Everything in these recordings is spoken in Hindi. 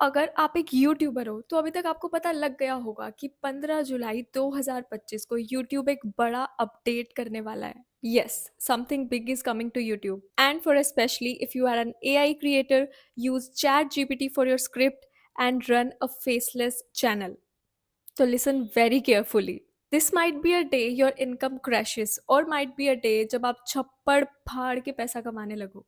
अगर आप एक यूट्यूबर हो, तो अभी तक आपको पता लग गया होगा कि 15 जुलाई 2025 को यूट्यूब एक बड़ा अपडेट करने वाला है। Yes, something big is coming to YouTube. And for especially if you are an AI creator, use ChatGPT for your script and run a faceless channel. So listen very carefully. This might be a day your income crashes or might be a day जब आप छप्पड़ फाड़ के पैसा कमाने लगो।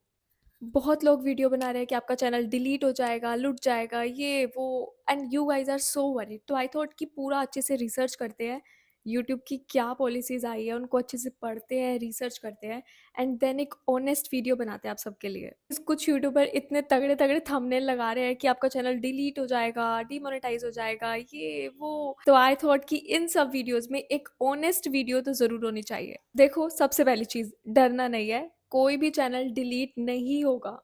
बहुत लोग वीडियो बना रहे हैं कि आपका चैनल डिलीट हो जाएगा, लुट जाएगा, ये वो and you guys are so worried. तो आई थॉट कि पूरा अच्छे से रिसर्च करते हैं, यूट्यूब की क्या पॉलिसीज़ आई है, उनको अच्छे से पढ़ते हैं, रिसर्च करते हैं एंड देन एक ऑनेस्ट वीडियो बनाते हैं आप सबके लिए। कुछ यूट्यूबर इतने तगड़े-तगड़े थंबनेल लगा रहे हैं कि आपका चैनल डिलीट हो जाएगा, डिमोनेटाइज़ हो जाएगा, ये वो। तो आई थॉट कि इन सब वीडियोज़ में एक ऑनेस्ट वीडियो तो ज़रूर होनी चाहिए। देखो, सबसे पहली चीज़, डरना नहीं है, कोई भी चैनल डिलीट नहीं होगा।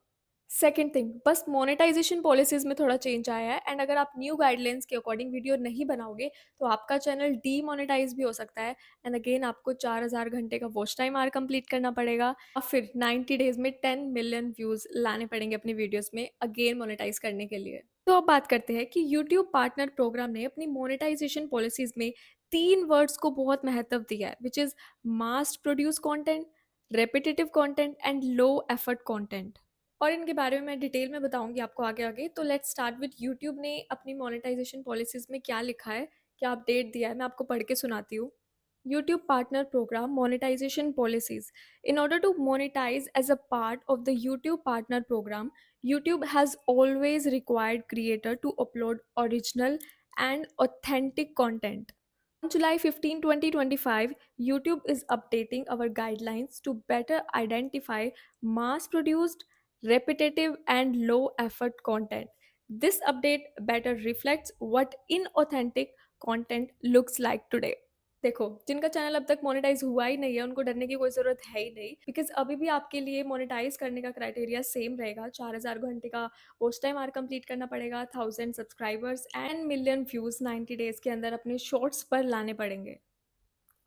सेकंड थिंग, बस मोनेटाइजेशन पॉलिसीज में थोड़ा चेंज आया है एंड अगर आप न्यू गाइडलाइंस के अकॉर्डिंग वीडियो नहीं बनाओगे तो आपका चैनल डीमोनेटाइज भी हो सकता है एंड अगेन आपको 4000 घंटे का वॉच टाइम आर कंप्लीट करना पड़ेगा और फिर 90 डेज में 10 मिलियन व्यूज लाने पड़ेंगे अपनी वीडियोस में अगेन मोनेटाइज करने के लिए। तो अब बात करते हैं कि यूट्यूब पार्टनर प्रोग्राम ने अपनी मोनेटाइजेशन पॉलिसीज में 3 वर्ड्स को बहुत महत्व दिया है, which is mass produce content, repetitive content and low effort content. और इनके बारे में मैं डिटेल में बताऊंगी आपको आगे आगे। तो लेट्स स्टार्ट विद यूट्यूब ने अपनी मोनेटाइजेशन पॉलिसीज में क्या लिखा है, क्या अपडेट दिया है, मैं आपको पढ़ के सुनाती हूँ। YouTube Partner Program Monetization Policies. In order to monetize as a part of the YouTube Partner Program, YouTube has always required creator to upload original and authentic content. On July 15, 2025, YouTube is updating our guidelines to better identify mass produced, repetitive, and low effort content. This update better reflects what inauthentic content looks like today. देखो, जिनका चैनल अब तक मोनेटाइज हुआ ही नहीं है उनको डरने की कोई ज़रूरत है ही नहीं, बिकॉज अभी भी आपके लिए मोनेटाइज करने का क्राइटेरिया सेम रहेगा। 4000 घंटे का वॉच टाइम आर कंप्लीट करना पड़ेगा, 1000 subscribers and million views 90 days के अंदर अपने शॉर्ट्स पर लाने पड़ेंगे।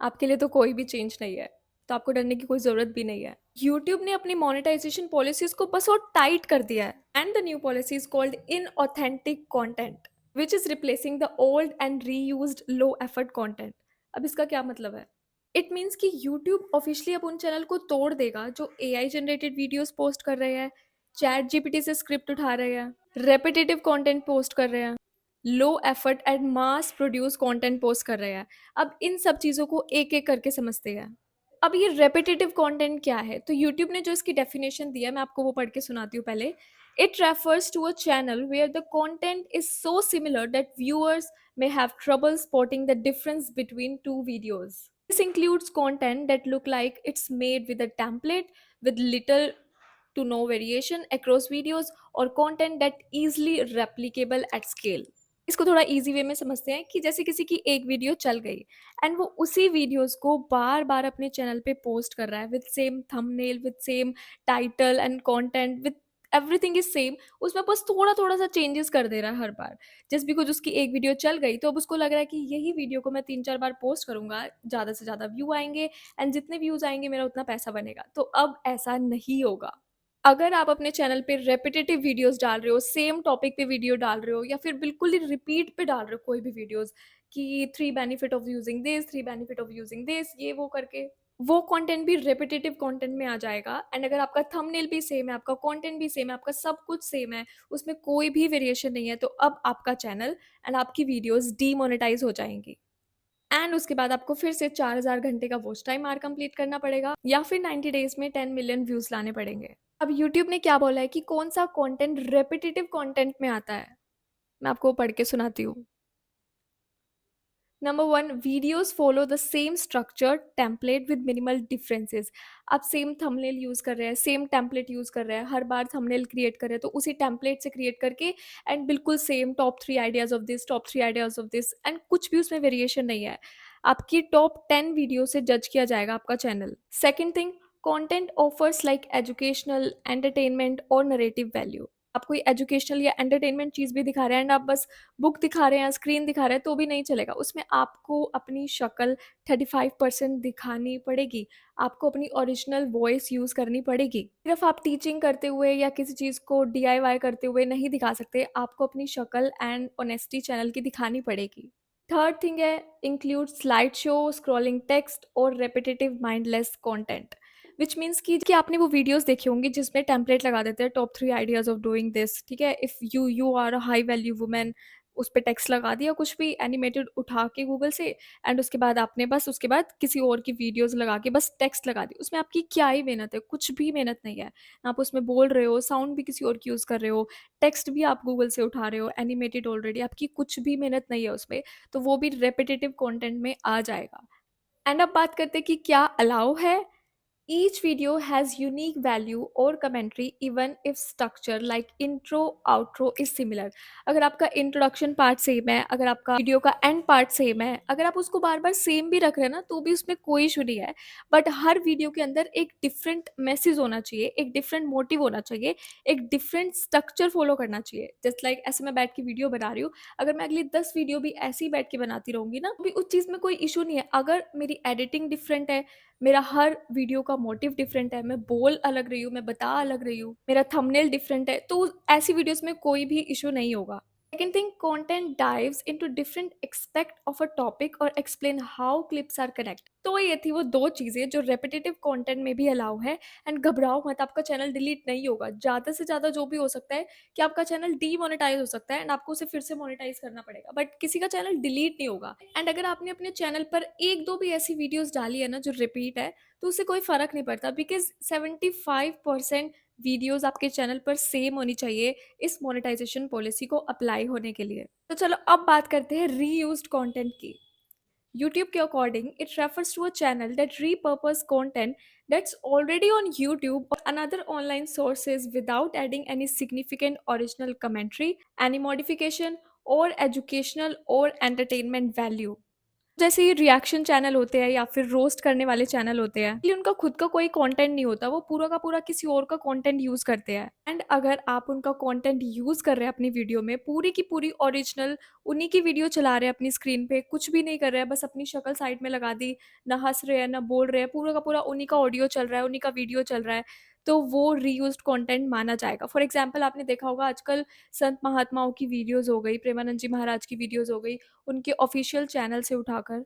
आपके लिए तो कोई भी चेंज नहीं है, तो आपको डरने की कोई ज़रूरत भी नहीं है। यूट्यूब ने अपनी मोनेटाइजेशन पॉलिसीज़ को बस और टाइट कर दिया है and the new policy is called inauthentic content which is replacing the old and reused low effort content. अब इसका क्या मतलब है? इट मीन्स कि यूट्यूब ऑफिशियली अब उन चैनल को तोड़ देगा जो एआई जनरेटेड वीडियोस पोस्ट कर रहे हैं, चैट जीपीटी से स्क्रिप्ट उठा रहे हैं, रेपिटेटिव कंटेंट पोस्ट कर रहे हैं, low effort and mass produce content post कर रहे हैं। अब इन सब चीज़ों को एक एक करके समझते हैं। अब ये रेपिटेटिव कंटेंट क्या है? तो यूट्यूब ने जो इसकी डेफिनेशन दिया है मैं आपको वो पढ़ के सुनाती हूँ पहले। It refers to a channel where the content is so similar that viewers may have trouble spotting the difference between two videos. This includes content that look like it's made with a template with little to no variation across videos or content that easily replicable at scale. इसको थोड़ा इजी वे में समझते हैं कि जैसे किसी की एक वीडियो चल गई एंड वो उसी वीडियोस को बार बार अपने चैनल पे पोस्ट कर रहा है with same thumbnail, with same title and content, with everything is same. उसमें बस थोड़ा थोड़ा सा चेंजेस कर दे रहा है हर बार। जस्ट बिकॉज उसकी एक वीडियो चल गई तो अब उसको लग रहा है कि यही वीडियो को मैं 3-4 बार पोस्ट करूंगा, ज़्यादा से ज़्यादा व्यू आएंगे एंड जितने व्यूज़ आएंगे मेरा उतना पैसा बनेगा। तो अब ऐसा नहीं होगा। अगर आप अपने चैनल पे रेपिटेटिव वीडियोस डाल रहे हो, सेम टॉपिक पे वीडियो डाल रहे हो या फिर बिल्कुल ही रिपीट पे डाल रहे हो कोई भी वीडियोस कि 3 benefit of using this, 3 benefit of using this, ये वो करके, वो कंटेंट भी रेपिटेटिव कंटेंट में आ जाएगा। एंड अगर आपका थंबनेल भी सेम है, आपका कंटेंट भी सेम है, आपका सब कुछ सेम है, उसमें कोई भी वेरिएशन नहीं है, तो अब आपका चैनल एंड आपकी वीडियोस डीमोनेटाइज हो जाएंगी एंड उसके बाद आपको फिर से 4000 घंटे का वॉच टाइम आर कंप्लीट करना पड़ेगा या फिर 90 डेज में 10 मिलियन व्यूज लाने पड़ेंगे। अब यूट्यूब ने क्या बोला है कि कौन सा कंटेंट रेपिटेटिव कंटेंट में आता है, मैं आपको पढ़ के सुनाती हूँ। Number 1, videos follow the same structure template with minimal differences. आप सेम थंबनेल यूज़ कर रहे हैं, सेम टेम्पलेट यूज़ कर रहे हैं, हर बार थंबनेल क्रिएट कर रहे हैं तो उसी टेम्पलेट से क्रिएट करके एंड बिल्कुल same top 3 ideas of this, top 3 ideas of this and कुछ भी उसमें वेरिएशन नहीं है। आपकी टॉप 10 वीडियो से जज किया जाएगा आपका channel. Second thing, content offers like educational, entertainment और नरेटिव वैल्यू। आप कोई एजुकेशनल या एंटरटेनमेंट चीज़ भी दिखा रहे हैं एंड आप बस बुक दिखा रहे हैं, स्क्रीन दिखा रहे हैं तो भी नहीं चलेगा। उसमें आपको अपनी शक्ल 35% दिखानी पड़ेगी। आपको अपनी ओरिजिनल वॉइस यूज़ करनी पड़ेगी। सिर्फ़ आप टीचिंग करते हुए या किसी चीज़ को डीआईवाई करते हुए नहीं दिखा सकते। आपको अपनी शक्ल एंड ऑनेस्टी चैनल की दिखानी पड़ेगी। थर्ड थिंग है, include slide show, scrolling text और repetitive mindless content, which means कि आपने वो वीडियोज़ देखी होंगी जिसमें टेम्पलेट लगा देते हैं top 3 ideas of doing this, ठीक है? If you are a high value woman, उस पे टेक्स्ट लगा दिया कुछ भी एनिमेटेड उठा के गूगल से एंड उसके बाद आपने बस उसके बाद किसी और की वीडियोज़ लगा के बस टेक्स्ट लगा दी। उसमें आपकी क्या ही मेहनत है? कुछ भी मेहनत नहीं है। ना आप उसमें बोल रहे हो, साउंड भी किसी और की यूज़ कर रहे हो, टेक्स्ट भी आप गूगल से उठा रहे हो, एनिमेटेड ऑलरेडी, आपकी कुछ भी मेहनत नहीं है उसमें। तो वो भी रेपिटेटिव कंटेंट में आ जाएगा। एंड अब बात करते हैं कि क्या अलाउ है। Each video has unique value और commentary even if structure like intro outro is similar. अगर आपका इंट्रोडक्शन पार्ट सेम है, अगर आपका वीडियो का एंड पार्ट सेम है, अगर आप उसको बार बार सेम भी रख रहे हैं ना तो भी उसमें कोई इशू नहीं है। बट हर वीडियो के अंदर एक डिफरेंट मैसेज होना चाहिए, एक डिफरेंट मोटिव होना चाहिए, एक डिफरेंट स्ट्रक्चर फॉलो करना चाहिए। जस्ट लाइक ऐसे मैं बैठ के वीडियो बना रही हूँ, अगर मैं अगली 10 वीडियो भी ऐसे ही बैठ के बनाती रहूंगी ना, तो भी उस चीज़ में कोई इशू नहीं है। अगर मेरी एडिटिंग डिफरेंट है, मेरा हर वीडियो का मोटिव डिफरेंट है, मैं बोल अलग रही हूँ, मैं बता अलग रही हूँ, मेरा थंबनेल डिफरेंट है, तो ऐसी वीडियोज़ में कोई भी इश्यू नहीं होगा। Second thing, content dives into different aspect of a topic और explain how clips are connect. तो ये थी वो 2 चीज़ें जो रेपिटेटिव कंटेंट में भी अलाउ है। एंड घबराओ मत, आपका चैनल डिलीट नहीं होगा। ज़्यादा से ज़्यादा जो भी हो सकता है कि आपका चैनल डीमोनेटाइज़ हो सकता है एंड आपको उसे फिर से मोनेटाइज़ करना पड़ेगा, बट किसी का चैनल डिलीट नहीं होगा। एंड अगर आपने अपने चैनल पर 1-2 भी ऐसी वीडियोज़ डाली है ना जो रिपीट है, तो उससे कोई फ़र्क नहीं पड़ता, बिकॉज़ 75% वीडियोज़ आपके चैनल पर सेम होनी चाहिए इस मोनेटाइज़ेशन पॉलिसी को अप्लाई होने के लिए। तो चलो अब बात करते हैं रीयूज्ड कंटेंट की। YouTube के according, it refers to a channel that repurpose content that's already on YouTube or another online sources without adding any significant original commentary, any modification or educational or entertainment value. जैसे ये रिएक्शन चैनल होते हैं या फिर रोस्ट करने वाले चैनल होते हैं, ये उनका खुद का कोई कंटेंट नहीं होता, वो पूरा का पूरा किसी और का कंटेंट यूज़ करते हैं। एंड अगर आप उनका कंटेंट यूज़ कर रहे हैं अपनी वीडियो में, पूरी की पूरी ओरिजिनल उन्हीं की वीडियो चला रहे हैं अपनी स्क्रीन पे, कुछ भी नहीं कर रहे हैं, बस अपनी शक्ल साइड में लगा दी, ना हँस रहे हैं, ना बोल रहे हैं, पूरा का पूरा उन्हीं का ऑडियो चल रहा है, उन्हीं का वीडियो चल रहा है, तो वो रीयूज़्ड कंटेंट माना जाएगा। फॉर एग्ज़ाम्पल आपने देखा होगा आजकल संत महात्माओं की वीडियोज़ हो गई, प्रेमानंद जी महाराज की वीडियोज़ हो गई, उनके ऑफ़िशियल चैनल से उठाकर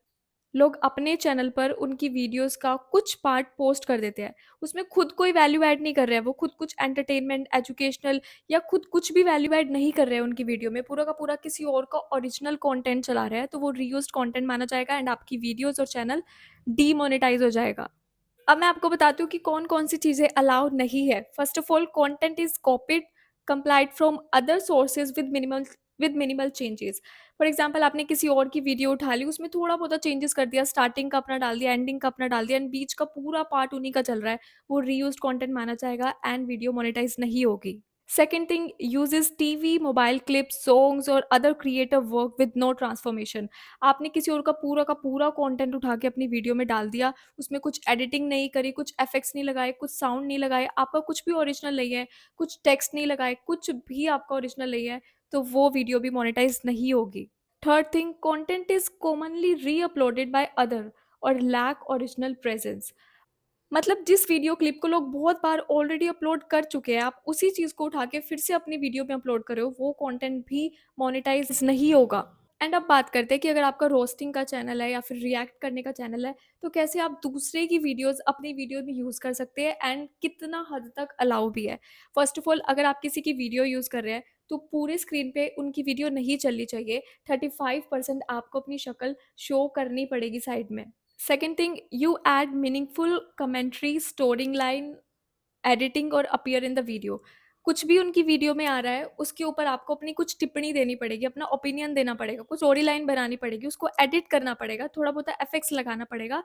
लोग अपने चैनल पर उनकी वीडियोज़ का कुछ पार्ट पोस्ट कर देते हैं। उसमें खुद कोई वैल्यू ऐड नहीं कर रहे हैं, वो खुद कुछ एंटरटेनमेंट, एजुकेशनल या खुद कुछ भी वैल्यू ऐड नहीं कर रहे हैं उनकी वीडियो में, पूरा का पूरा किसी और का ओरिजिनल कंटेंट चला रहा है, तो वो रीयूज्ड कंटेंट माना जाएगा एंड आपकी वीडियोज़ और चैनल डीमोनेटाइज़ हो जाएगा। अब मैं आपको बताती हूँ कि कौन-कौन सी चीज़ें अलाउ नहीं है। First of all, content is copied, complied from other sources with minimal changes. For example आपने किसी और की वीडियो उठा ली, उसमें थोड़ा-बहुत चेंजेस कर दिया, स्टार्टिंग का अपना डाल दिया, एंडिंग का अपना डाल दिया एंड बीच का पूरा पार्ट उन्हीं का चल रहा है। वो रीयूज्ड कंटेंट माना जाएगा एंड वीडियो मोनेटाइज़ नहीं होगी। Second thing, uses TV, mobile clips, songs और other creative work with no transformation। आपने किसी और का पूरा कंटेंट उठा के अपनी वीडियो में डाल दिया, उसमें कुछ एडिटिंग नहीं करी, कुछ इफेक्ट्स नहीं लगाए, कुछ साउंड नहीं लगाए, आपका कुछ भी ओरिजिनल नहीं है, कुछ टेक्स्ट नहीं लगाए, कुछ भी आपका ओरिजिनल नहीं है, तो वो वीडियो भी मोनेटाइज नहीं होगी। Third thing, content is commonly re-uploaded by other और लैक ओरिजिनल प्रेजेंस। मतलब जिस वीडियो क्लिप को लोग बहुत बार ऑलरेडी अपलोड कर चुके हैं, आप उसी चीज़ को उठा के फिर से अपनी वीडियो में अपलोड कर रहे हो, वो कंटेंट भी मोनेटाइज नहीं होगा। एंड अब बात करते हैं कि अगर आपका रोस्टिंग का चैनल है या फिर रिएक्ट करने का चैनल है, तो कैसे आप दूसरे की वीडियोज़ अपनी वीडियो में यूज़ कर सकते हैं एंड कितना हद तक अलाउ भी है। फर्स्ट ऑफ ऑल, अगर आप किसी की वीडियो यूज़ कर रहे हैं, तो पूरे स्क्रीन पे उनकी वीडियो नहीं चलनी चाहिए, 35% आपको अपनी शक्ल शो करनी पड़ेगी साइड में। Second thing, you add meaningful commentary, storyline, editing और अपीयर इन द वीडियो। कुछ भी उनकी वीडियो में आ रहा है, उसके ऊपर आपको अपनी कुछ टिप्पणी देनी पड़ेगी, अपना ओपिनियन देना पड़ेगा, कुछ स्टोरी लाइन बनानी पड़ेगी, उसको एडिट करना पड़ेगा, थोड़ा बहुत इफेक्ट्स लगाना पड़ेगा।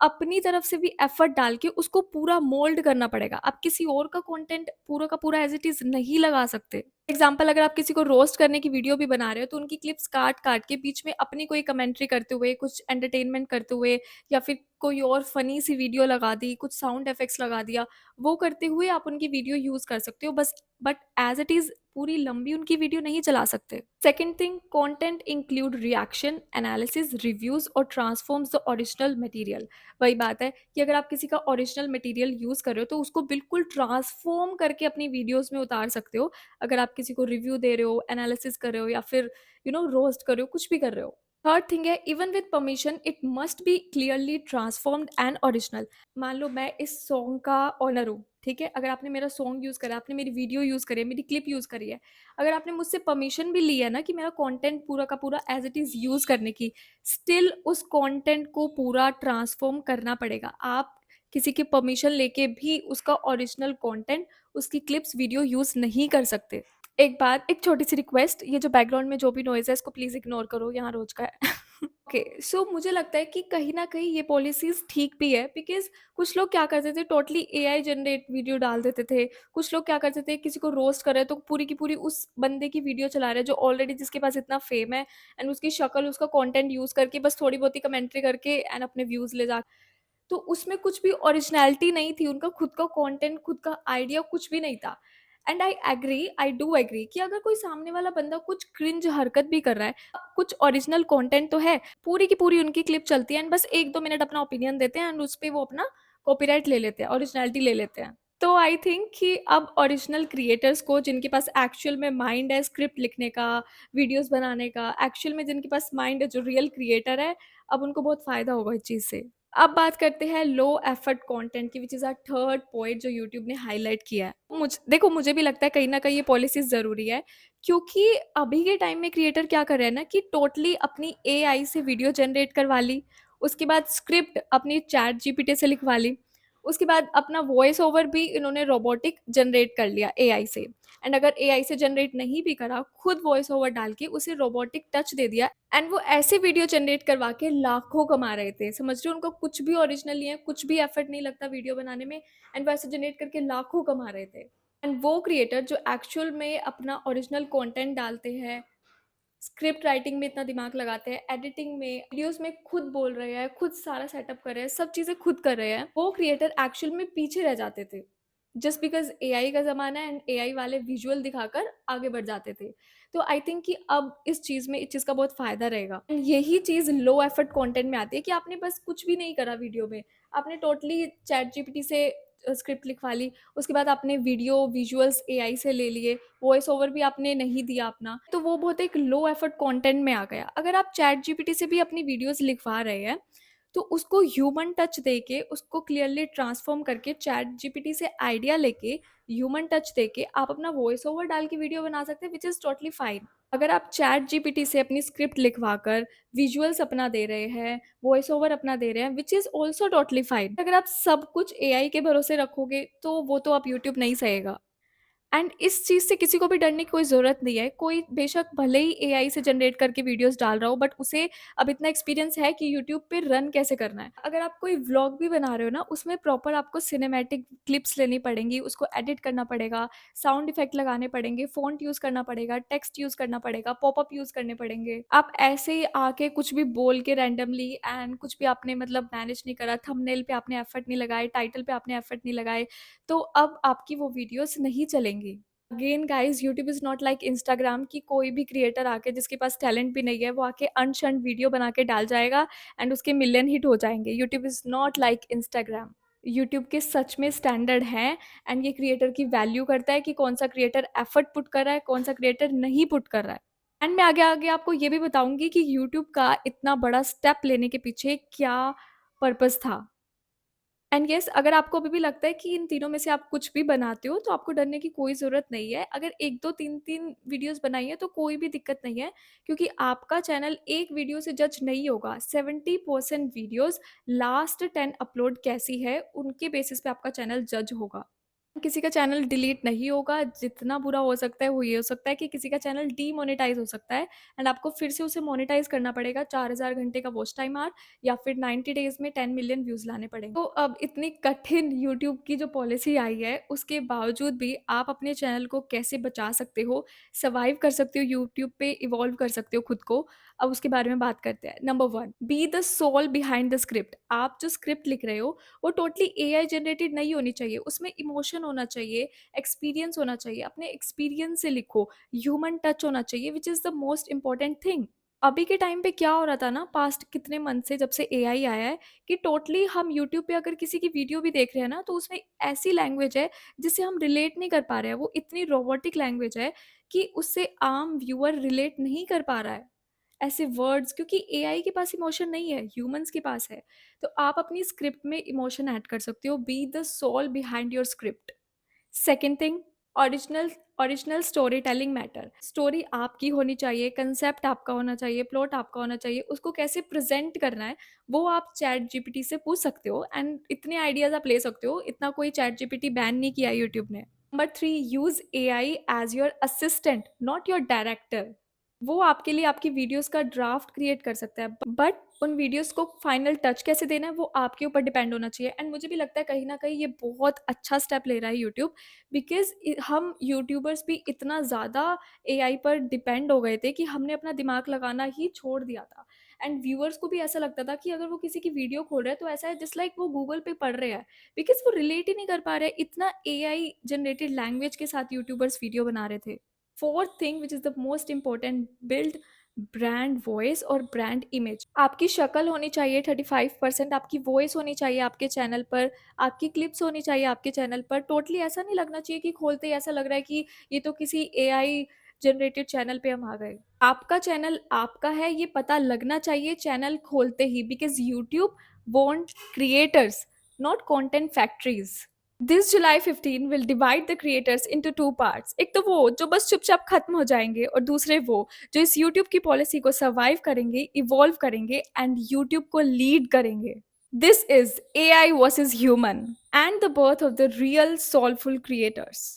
अपनी तरफ से भी एफर्ट डाल के उसको पूरा मोल्ड करना पड़ेगा। आप किसी और का कंटेंट पूरा का पूरा एज़ इट इज़ नहीं लगा सकते। एग्ज़ाम्पल, अगर आप किसी को रोस्ट करने की वीडियो भी बना रहे हो, तो उनकी क्लिप्स काट-काट के बीच में अपनी कोई कमेंट्री करते हुए, कुछ एंटरटेनमेंट करते हुए या फिर कोई और फ़नी सी वीडियो लगा दी, कुछ साउंड इफ़ेक्ट्स लगा दिया, वो करते हुए आप उनकी वीडियो यूज़ कर सकते हो बस, बट एज़ इट इज़ पूरी लंबी उनकी वीडियो नहीं चला सकते। Second thing, content include reaction, analysis, reviews और ट्रांसफॉर्म्स द ओरिजिनल मटेरियल। वही बात है कि अगर आप किसी का ओरिजिनल मटेरियल यूज़ कर रहे हो, तो उसको बिल्कुल ट्रांसफॉर्म करके अपनी वीडियोज़ में उतार सकते हो। अगर आप किसी को रिव्यू दे रहे हो, एनालिसिस कर रहे हो या फिर रोस्ट कर रहे हो, कुछ भी कर रहे हो। थर्ड थिंग है, even with permission it must be clearly transformed and original. मान लो मैं इस सॉन्ग का ओनर हूँ, ठीक है? अगर आपने मेरा सॉन्ग यूज़ करा, आपने मेरी वीडियो यूज़ करी है, मेरी क्लिप यूज़ करी है, अगर आपने मुझसे परमिशन भी ली है ना कि मेरा कंटेंट पूरा का पूरा एज़ इट इज़ यूज़ करने की, स्टिल उस कंटेंट को पूरा ट्रांसफॉर्म करना पड़ेगा। आप किसी की परमिशन लेके भी उसका ओरिजिनल कंटेंट, उसकी क्लिप्स, वीडियो यूज़ नहीं कर सकते। एक बात, एक छोटी-सी रिक्वेस्ट, ये जो बैकग्राउंड में जो भी नॉइज़ है इसको प्लीज़ इग्नोर करो, यहाँ रोज़ का है। ओके, सो मुझे लगता है कि कहीं न कहीं ये पॉलिसीज़ ठीक भी है, बिकॉज़ कुछ लोग क्या करते थे, टोटली एआई जनरेट वीडियो डाल देते थे। कुछ लोग क्या करते थे, किसी को रोस्ट कर रहे हैं तो पूरी की पूरी उस बंदे की वीडियो चला रहे हैं जो ऑलरेडी जिसके पास इतना फ़ेम है, एंड उसकी शक्ल, उसका कंटेंट यूज़ करके बस थोड़ी बहुत ही कमेंट्री करके एंड अपने व्यूज़ ले जा, तो उसमें कुछ भी ओरिजिनैलिटी नहीं थी, उनका खुद का कंटेंट, खुद का आइडिया कुछ भी नहीं था। एंड आई डू एग्री कि अगर कोई सामने वाला बंदा कुछ क्रिंज हरकत भी कर रहा है, कुछ ओरिजिनल कंटेंट तो है, पूरी की पूरी उनकी क्लिप चलती है एंड बस 1-2 मिनट अपना ओपिनियन देते हैं एंड उस पे वो अपना कॉपीराइट ले लेते हैं, ओरिजिनैलिटी ले लेते हैं। तो आई थिंक कि अब ओरिजिनल क्रिएटर्स को, जिनके पास एक्चुअल में माइंड है स्क्रिप्ट लिखने का, वीडियोज़ बनाने का, एक्चुअल में जिनके पास माइंड है, जो रियल क्रिएटर है, अब उनको बहुत फ़ायदा होगा इस चीज़ से। अब बात करते हैं लो एफर्ट कंटेंट की, which is a third point जो यूट्यूब ने हाइलाइट किया है। देखो, मुझे भी लगता है कहीं न कहीं ये पॉलिसीज़ ज़रूरी है, क्योंकि अभी के टाइम में क्रिएटर क्या कर रहे हैं ना कि टोटली अपनी एआई से वीडियो जनरेट करवा ली, उसके बाद स्क्रिप्ट अपनी चैट जीपीटी से लिखवा ली, उसके बाद अपना वॉइस ओवर भी इन्होंने रोबोटिक जनरेट कर लिया एआई से, एंड अगर एआई से जनरेट नहीं भी करा, खुद वॉइस ओवर डाल के उसे रोबोटिक टच दे दिया, एंड वो ऐसे वीडियो जनरेट करवा के लाखों कमा रहे थे। समझ रहे हो, उनको कुछ भी ओरिजिनल नहीं है, कुछ भी एफर्ट नहीं लगता वीडियो बनाने में, एंड वो ऐसे जनरेट करके लाखों कमा रहे थे। एंड वो क्रिएटर जो एक्चुअल में अपना ओरिजिनल कंटेंट डालते हैं, स्क्रिप्ट राइटिंग में इतना दिमाग लगाते हैं, एडिटिंग में, वीडियोज़ में खुद बोल रहे हैं, खुद सारा सेटअप कर रहे हैं, सब चीज़ें खुद कर रहे हैं, वो क्रिएटर एक्चुअल में पीछे रह जाते थे। जस्ट बिकॉज़ एआई का ज़माना है एंड एआई वाले विजुअल दिखाकर आगे बढ़ जाते थे। तो आई थिंक कि अब इस चीज़ में, इस चीज़ का बहुत फ़ायदा रहेगा। एंड यही चीज़ लो एफर्ट कंटेंट में आती है कि आपने बस कुछ भी नहीं करा वीडियो में। आपने टोटली चैट जीपीटी से स्क्रिप्ट लिखवा ली, उसके बाद आपने वीडियो, विजुअल्स एआई से ले लिए, वॉइस ओवर भी आपने नहीं दिया अपना, तो वो बहुत एक लो एफर्ट कंटेंट में आ गया। अगर आप चैट जीपीटी से भी अपनी वीडियोज़ लिखवा रहे हैं, तो उसको ह्यूमन टच देके, उसको क्लियरली ट्रांसफ़ॉर्म करके, चैट जीपीटी से आइडिया लेके, ह्यूमन टच देके आप अपना वॉइस ओवर डाल के वीडियो बना सकते हैं, व्हिच इज़ टोटली फाइन। अगर आप चैट जीपीटी से अपनी स्क्रिप्ट लिखवाकर विजुअल्स अपना दे रहे हैं, वॉइस ओवर अपना दे रहे हैं, which is also totally fine. अगर आप सब कुछ एआई के भरोसे रखोगे, तो वो तो अब यूट्यूब नहीं सहेगा। एंड इस चीज़ से किसी को भी डरने की कोई ज़रूरत नहीं है। कोई बेशक भले ही एआई से जनरेट करके वीडियोज़ डाल रहा हो, बट उसे अब इतना एक्सपीरियंस है कि यूट्यूब पे रन कैसे करना है। अगर आप कोई व्लॉग भी बना रहे हो ना, उसमें प्रॉपर आपको सिनेमैटिक क्लिप्स लेनी पड़ेंगी, उसको एडिट करना पड़ेगा, साउंड इफ़ेक्ट लगाने पड़ेंगे, फ़ॉन्ट यूज़ करना पड़ेगा, टेक्स्ट यूज़ करना पड़ेगा, पॉपअप यूज़ करने पड़ेंगे। आप ऐसे ही आके कुछ भी बोल के रैंडमली, एंड कुछ भी आपने मतलब मैनेज नहीं करा, थंबनेल पे आपने एफर्ट नहीं लगाए, टाइटल पे आपने एफर्ट नहीं लगाए, तो अब आपकी वो वीडियोज़ नहीं चलेंगी। Again guys, YouTube is not like Instagram कि कोई भी क्रिएटर आके, जिसके पास टैलेंट भी नहीं है, वो आके अनशन्ड वीडियो बना के डाल जाएगा एंड उसके मिलियन हिट हो जाएँगे। YouTube is not like Instagram. YouTube के सच में स्टैंडर्ड हैं, एंड ये क्रिएटर की वैल्यू करता है कि कौन-सा क्रिएटर एफर्ट पुट कर रहा है, कौन-सा क्रिएटर नहीं पुट कर रहा है। एंड मैं आगे-आगे आपको ये भी बताऊँगी कि यूट्यूब का इतना बड़ा स्टेप लेने के पीछे क्या पर्पज़ था। एंड येस, अगर आपको अभी भी लगता है कि इन तीनों में से आप कुछ भी बनाते हो, तो आपको डरने की कोई ज़रूरत नहीं है। अगर 1-2, 3-3 वीडियोज़ बनाई है, तो कोई भी दिक्कत नहीं है, क्योंकि आपका चैनल एक वीडियो से जज नहीं होगा। 70% वीडियोज़ लास्ट 10 अपलोड कैसी है, उनके बेसिस पे आपका चैनल जज होगा। किसी का चैनल डिलीट नहीं होगा, जितना बुरा हो सकता है वो ये हो सकता है कि किसी का चैनल डीमोनेटाइज़ हो सकता है एंड आपको फिर से उसे मोनेटाइज़ करना पड़ेगा 4000 घंटे का वॉच टाइम आवर या फिर 90 डेज़ में 10 मिलियन व्यूज़ लाने पड़ेंगे। तो अब इतनी कठिन यूट्यूब की जो पॉलिसी आई है, उसके बावजूद भी आप अपने चैनल को कैसे बचा सकते हो, सर्वाइव कर सकते हो यूट्यूब पे, इवॉल्व कर सकते हो खुद को, अब उसके बारे में बात करते हैं। Number 1, be the soul behind the script. आप जो स्क्रिप्ट लिख रहे हो वो टोटली एआई जनरेटेड नहीं होनी चाहिए, उसमें इमोशन होना चाहिए, एक्सपीरियंस होना चाहिए, अपने एक्सपीरियंस से लिखो, ह्यूमन टच होना चाहिए, which is the most important thing. अभी के टाइम पे क्या हो रहा था ना, पास्ट कितने मंथ से जब से एआई आया है, कि टोटली हम यूट्यूब पे अगर किसी की वीडियो भी देख रहे हैं ना, तो उसमें ऐसी लैंग्वेज है जिससे हम रिलेट नहीं कर पा रहे हैं, वो इतनी रोबोटिक लैंग्वेज है कि उससे आम व्यूअर रिलेट नहीं कर पा रहा है, ऐसे वर्ड्स, क्योंकि एआई के पास इमोशन नहीं है, ह्यूमंस के पास है। तो आप अपनी स्क्रिप्ट में इमोशन ऐड कर सकते हो, be the soul behind your script. Second thing, original original story telling matter. Story आपकी होनी चाहिए, कंसेप्ट आपका होना चाहिए, प्लॉट आपका होना चाहिए, उसको कैसे प्रेजेंट करना है वो आप चैट जीपीटी से पूछ सकते हो एंड इतने आइडियाज आप ले सकते हो, इतना कोई चैट जीपीटी बैन नहीं किया यूट्यूब ने। Number 3, use AI as your assistant not your director. वो आपके लिए आपकी वीडियोस का ड्राफ्ट क्रिएट कर सकता है, बट उन वीडियोस को फाइनल टच कैसे देना है वो आपके ऊपर डिपेंड होना चाहिए। एंड मुझे भी लगता है कहीं ना कहीं ये बहुत अच्छा स्टेप ले रहा है यूट्यूब, बिकॉज हम यूट्यूबर्स भी इतना ज़्यादा एआई पर डिपेंड हो गए थे कि हमने अपना दिमाग लगाना ही छोड़ दिया था। एंड व्यूअर्स को भी ऐसा लगता था कि अगर वो किसी की वीडियो खोल रहे हैं तो ऐसा है जस्ट लाइक वो गूगल पे पढ़ रहे हैं, बिकॉज वो रिलेट ही नहीं कर पा रहे, इतना एआई जनरेटेड लैंग्वेज के साथ यूट्यूबर्स वीडियो बना रहे थे। Fourth thing which is the most important, build brand voice और ब्रांड इमेज। आपकी शक्ल होनी चाहिए 35%, आपकी वॉइस होनी चाहिए आपके चैनल पर, आपकी क्लिप्स होनी चाहिए आपके चैनल पर। टोटली ऐसा नहीं लगना चाहिए कि खोलते ही ऐसा लग रहा है कि ये तो किसी एआई जनरेटेड चैनल पे हम आ गए। आपका चैनल आपका है ये पता लगना चाहिए चैनल खोलते ही, because YouTube want creators, not content factories. This July 15 will divide the creators into two parts. एक तो वो जो बस चुपचाप खत्म हो जाएंगे और दूसरे वो जो इस यूट्यूब की पॉलिसी को सर्वाइव करेंगे, इवॉल्व करेंगे एंड यूट्यूब को लीड करेंगे। This is AI versus human and the birth of the real soulful creators.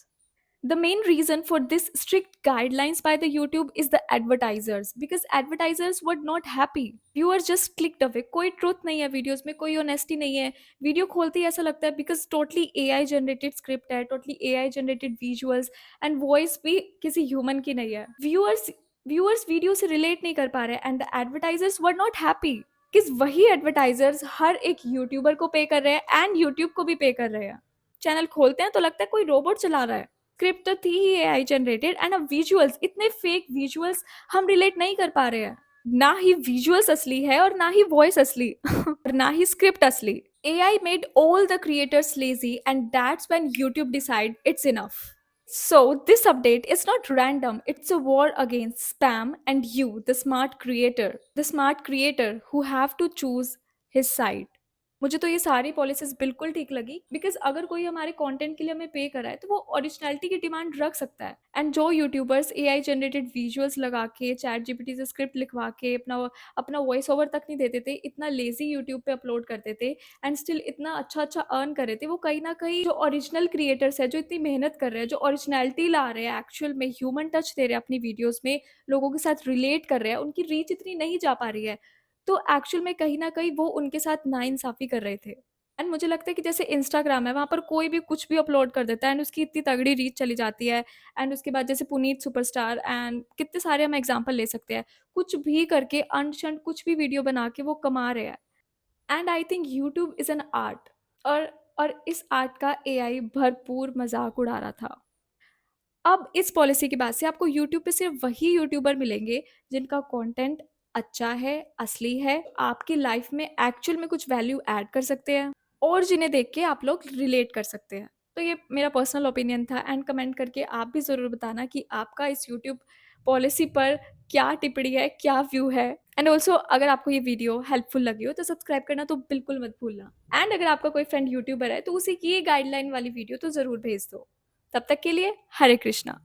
The main reason for this strict guidelines by the YouTube is the advertisers, because advertisers were not happy. Viewers just clicked away. कोई truth नहीं है वीडियोस में, कोई honesty नहीं है, वीडियो खोलते ही ऐसा लगता है because totally AI generated script है, totally AI generated visuals and voice भी किसी human की नहीं है। viewers वीडियो से relate नहीं कर पा रहे and the advertisers were not happy, किस वही एडवर्टाइजर्स हर एक यूट्यूबर को पे कर रहे हैं एंड यूट्यूब को भी पे कर रहे हैं। चैनल खोलते हैं तो लगता है कोई रोबोट चला रहा है। स्क्रिप्ट तो थी ही एआई जनरेटेड एंड अब विजुअल्स, इतने फेक विजुअल्स, हम रिलेट नहीं कर पा रहे हैं। ना ही विजुअल्स असली है और ना ही वॉइस असली और ना ही स्क्रिप्ट असली। AI made all the creators lazy and that's when YouTube decide it's enough. So, this update is not random, it's a war against spam and you, the smart creator who have to choose his side. मुझे तो ये सारी पॉलिसीज बिल्कुल ठीक लगी, बिकॉज अगर कोई हमारे कंटेंट के लिए हमें पे कर रहा है तो वो ओरिजिनलिटी की डिमांड रख सकता है। एंड जो यूट्यूबर्स एआई जनरेटेड विजुअल्स लगा के चैट जीपीटी से स्क्रिप्ट लिखवा के अपना अपना वॉइस ओवर तक नहीं देते थे, इतना लेजी यूट्यूब पे अपलोड करते थे एंड स्टिल इतना अच्छा अच्छा अर्न कर रहे थे, वो कहीं ना कहीं जो ओरिजिनल क्रिएटर्स है, जो इतनी मेहनत कर रहे हैं, जो ओरिजिनलिटी ला रहे हैं, एक्चुअल में ह्यूमन टच दे रहे हैं अपनी वीडियोज में, लोगों के साथ रिलेट कर रहे हैं, उनकी रीच इतनी नहीं जा पा रही है। तो एक्चुअल में कहीं न कहीं वो उनके साथ नाइंसाफ़ी कर रहे थे। एंड मुझे लगता है कि जैसे इंस्टाग्राम है, वहाँ पर कोई भी कुछ भी अपलोड कर देता है एंड उसकी इतनी तगड़ी रीच चली जाती है। एंड उसके बाद जैसे पुनीत सुपरस्टार एंड कितने सारे हम एग्ज़ाम्पल ले सकते हैं। कुछ भी करके अनशंट कुछ भी वीडियो बना के वो कमा रहे हैं। And I think YouTube is an art, और इस आर्ट का एआई भरपूर मज़ाक उड़ा रहा था। अब इस पॉलिसी के बाद से आपको यूट्यूब पे सिर्फ वही यूट्यूबर मिलेंगे जिनका कंटेंट अच्छा है, असली है, आपकी लाइफ में एक्चुअल में कुछ वैल्यू ऐड कर सकते हैं और जिन्हें देख के आप लोग रिलेट कर सकते हैं। तो ये मेरा पर्सनल ओपिनियन था एंड कमेंट करके आप भी ज़रूर बताना कि आपका इस यूट्यूब पॉलिसी पर क्या टिप्पणी है, क्या व्यू है। एंड ऑल्सो अगर आपको ये वीडियो हेल्पफुल लगी हो तो सब्सक्राइब करना तो बिल्कुल मत भूलना। एंड अगर आपका कोई फ्रेंड यूट्यूबर है तो उसे ये गाइडलाइन वाली वीडियो तो ज़रूर भेज दो। तब तक के लिए हरे कृष्णा।